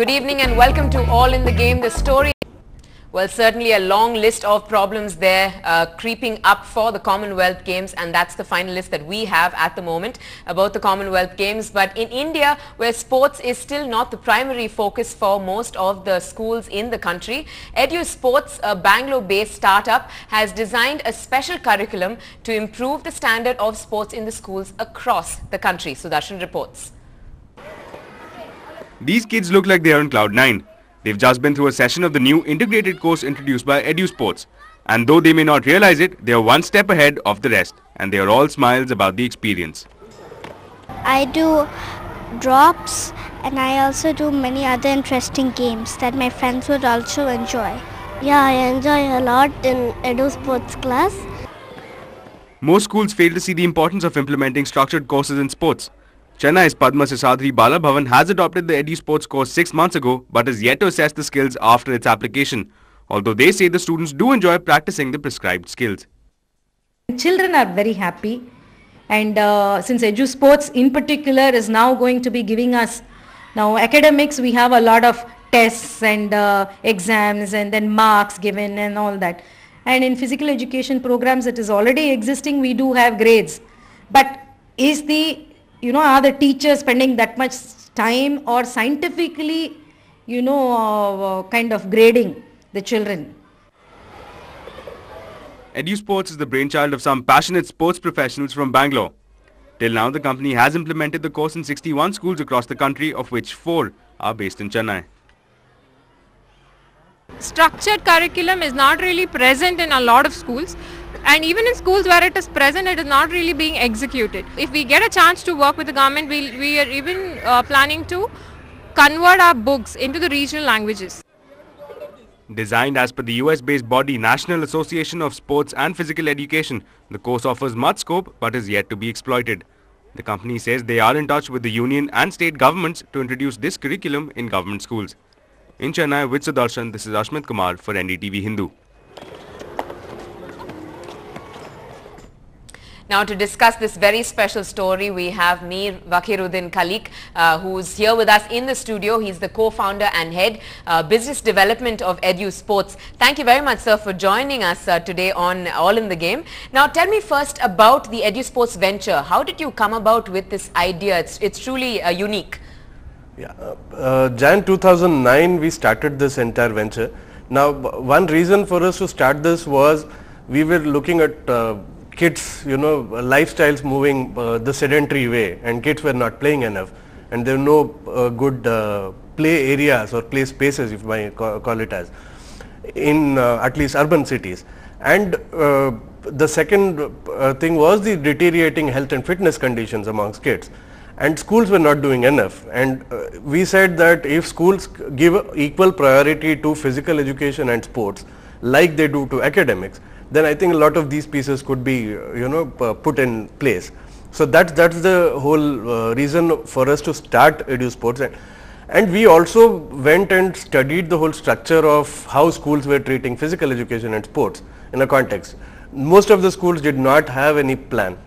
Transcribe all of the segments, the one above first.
Good evening and welcome to All in the Game. The story, well, certainly a long list of problems there creeping up for the Commonwealth Games, and that's the final list that we have at the moment about the Commonwealth Games. But in India, where sports is still not the primary focus for most of the schools in the country, EduSports, a Bangalore-based startup, has designed a special curriculum to improve the standard of sports in the schools across the country. Sudarshan reports. These kids look like they are on cloud 9. They've just been through a session of the new integrated course introduced by EduSports. And though they may not realize it, they are one step ahead of the rest. And they are all smiles about the experience. I do drops and I also do many other interesting games that my friends would also enjoy. Yeah, I enjoy a lot in EduSports class. Most schools fail to see the importance of implementing structured courses in sports. Chennai's Padma Sisadri Bala Bhavan has adopted the EduSports course 6 months ago but is yet to assess the skills after its application, although they say the students do enjoy practicing the prescribed skills. Children are very happy, and since EduSports in particular is now going to be giving us, now academics, we have a lot of tests and exams and then marks given and all that. And in physical education programs it is already existing, we do have grades. But is the are the teachers spending that much time or scientifically, kind of grading the children? EduSports is the brainchild of some passionate sports professionals from Bangalore. Till now, the company has implemented the course in 61 schools across the country, of which 4 are based in Chennai. Structured curriculum is not really present in a lot of schools. And even in schools where it is present, it is not really being executed. If we get a chance to work with the government, we are even planning to convert our books into the regional languages. Designed as per the US-based body National Association of Sports and Physical Education, the course offers much scope but is yet to be exploited. The company says they are in touch with the union and state governments to introduce this curriculum in government schools. In Chennai with Sudarshan, this is Ashmit Kumar for NDTV-Hindu. Now to discuss this very special story, we have Meer Waqiruddin Khalik, who's here with us in the studio. He's the co-founder and head Business Development of EduSports. Thank you very much, sir, for joining us today on All in the Game. Now tell me first about the EduSports venture. How did you come about with this idea? It's truly unique. Yeah, Jan 2009 we started this entire venture. Now one reason for us to start this was we were looking at kids, lifestyles moving the sedentary way, and kids were not playing enough, and there were no good play areas or play spaces, if I call it as, in at least urban cities. And the second thing was the deteriorating health and fitness conditions amongst kids, and schools were not doing enough. And we said that if schools give equal priority to physical education and sports like they do to academics, then I think a lot of these pieces could be, put in place. So that's the whole reason for us to start EduSports. And we also went and studied the whole structure of how schools were treating physical education and sports in a context. Most of the schools did not have any plan,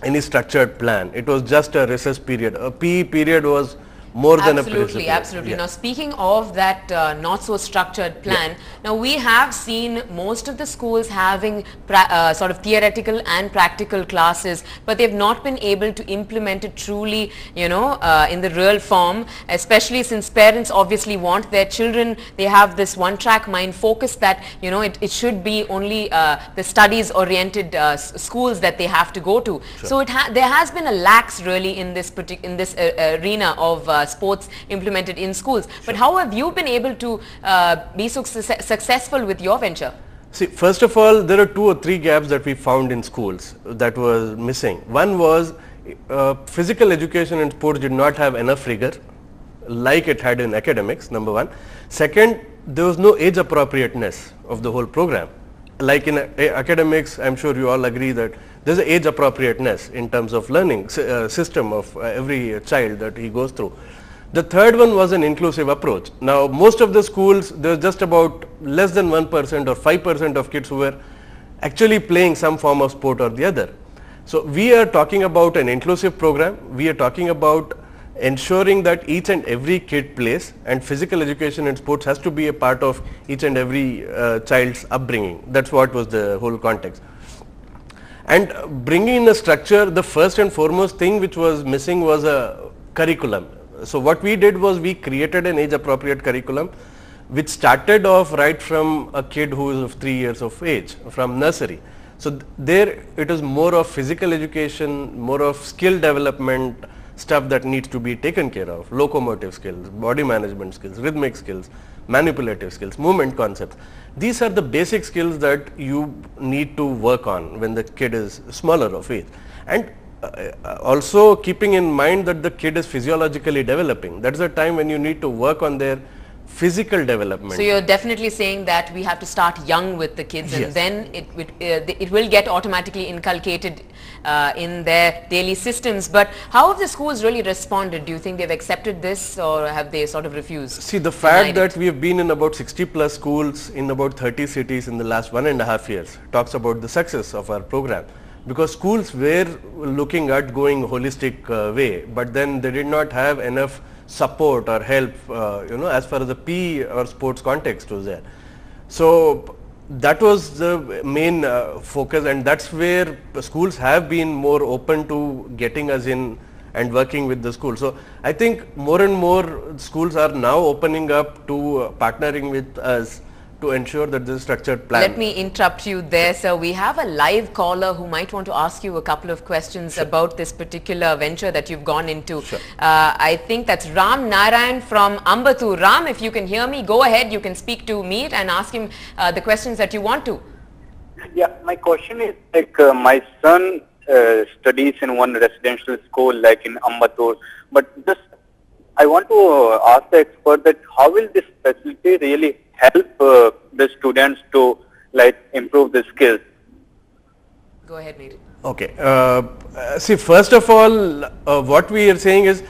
any structured plan. It was just a recess period. A PE period was more than a principle. Absolutely. Yeah. Now speaking of that not so structured plan, now we have seen most of the schools having sort of theoretical and practical classes, but they've not been able to implement it truly, in the real form, especially since parents obviously want their children, they have this one-track mind focus that, it should be only the studies oriented schools that they have to go to. Sure. So there has been a lax really in this arena of sports implemented in schools. Sure. But how have you been able to be so successful with your venture? See, first of all, there are 2 or 3 gaps that we found in schools that was missing. One was physical education and sports did not have enough rigor like it had in academics, number one. Second, there was no age appropriateness of the whole program. Like in academics, I'm sure you all agree that there's an age appropriateness in terms of learning system of every child that he goes through. The third one was an inclusive approach. Now most of the schools, there's just about less than 1% or 5% of kids who were actually playing some form of sport or the other. So we are talking about an inclusive program. We are talking about ensuring that each and every kid plays, and physical education and sports has to be a part of each and every child's upbringing. That's what was the whole context. And bringing in a structure, the first and foremost thing which was missing was a curriculum. So what we did was we created an age appropriate curriculum which started off right from a kid who is of 3 years of age, from nursery. So there it is more of physical education, more of skill development, stuff that needs to be taken care of, locomotive skills, body management skills, rhythmic skills, manipulative skills, movement concepts. These are the basic skills that you need to work on when the kid is smaller of age. And also keeping in mind that the kid is physiologically developing. That's the time when you need to work on their physical development. So you're definitely saying that we have to start young with the kids, and then it will get automatically inculcated in their daily systems. But how have the schools really responded? Do you think they've accepted this, or have they sort of refused? See, the fact that we have been in about 60 plus schools in about 30 cities in the last 1.5 years talks about the success of our program, because schools were looking at going holistic way, but then they did not have enough support or help, as far as the PE or sports context was there. So that was the main focus, and that's where schools have been more open to getting us in and working with the school. So I think more and more schools are now opening up to partnering with us to ensure that this structured plan. Let me interrupt you there, sir. We have a live caller who might want to ask you a couple of questions about this particular venture that you've gone into. I think that's Ram Narayan from Ambattur. Ram, if you can hear me, go ahead. You can speak to Meer and ask him the questions that you want to. Yeah, my question is like my son studies in one residential school like in Ambattur, but just I want to ask the expert that how will this facility really help the students to like improve the skills? Go ahead, Meer. Okay. See, first of all, what we are saying is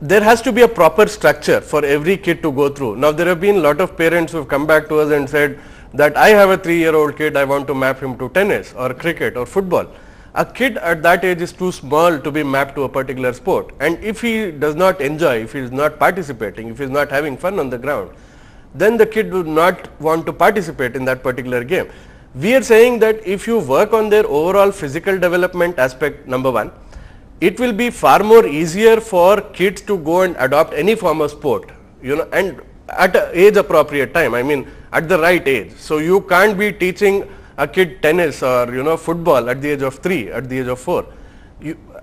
there has to be a proper structure for every kid to go through. Now, there have been a lot of parents who have come back to us and said that I have a 3-year-old kid, I want to map him to tennis or cricket or football. A kid at that age is too small to be mapped to a particular sport, and if he does not enjoy, if he is not participating, if he is not having fun on the ground, then the kid would not want to participate in that particular game. We are saying that if you work on their overall physical development aspect, number one, it will be far more easier for kids to go and adopt any form of sport, and at an age appropriate time, I mean at the right age. So you can't be teaching a kid tennis or football at the age of 3, at the age of 4.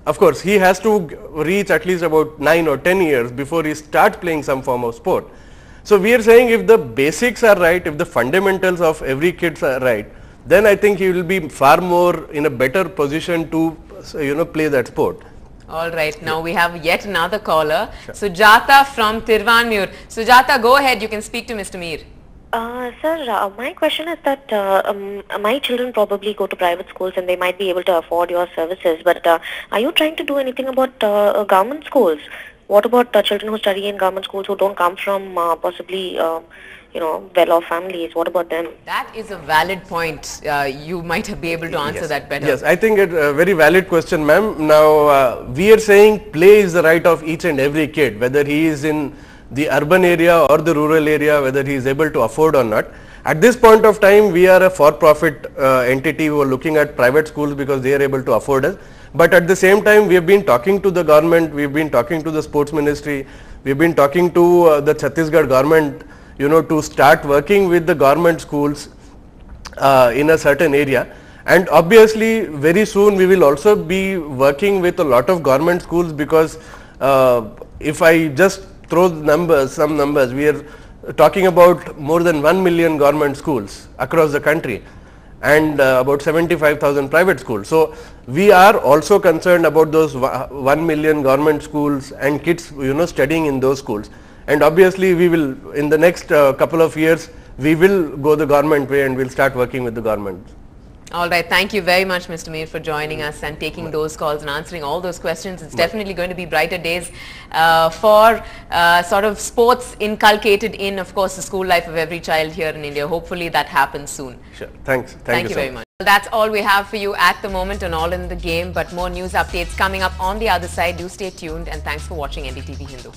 Of course, he has to reach at least about 9 or 10 years before he starts playing some form of sport. So we are saying if the basics are right, if the fundamentals of every kid are right, then I think he will be far more in a better position to play that sport. All right, now we have yet another caller, Sujata from Tirvanmur. Sujata, go ahead, you can speak to Mr. Meer. Sir, my question is that my children probably go to private schools and they might be able to afford your services, but are you trying to do anything about government schools? What about children who study in government schools who don't come from possibly well-off families? What about them? That is a valid point. You might be able to answer that better. Yes, I think it's a very valid question, ma'am. Now, we are saying play is the right of each and every kid, whether he is in the urban area or the rural area, whether he is able to afford or not. At this point of time, we are a for-profit entity who are looking at private schools because they are able to afford us. But at the same time, we have been talking to the government, we have been talking to the sports ministry, we have been talking to the Chhattisgarh government, to start working with the government schools in a certain area. And obviously, very soon we will also be working with a lot of government schools, because if I just throw some numbers, we are talking about more than 1 million government schools across the country and about 75,000 private schools. So we are also concerned about those 1 million government schools and kids studying in those schools. And obviously we will, in the next couple of years, we will go the government way and we'll start working with the government. All right, thank you very much, Mr. Meer, for joining us and taking those calls and answering all those questions. It's definitely going to be brighter days for sort of sports inculcated in, of course, the school life of every child here in India. Hopefully that happens soon. Sure. Thanks. Thank you very much. That's all we have for you at the moment on All in the Game, but more news updates coming up on the other side. Do stay tuned, and thanks for watching NDTV Hindu.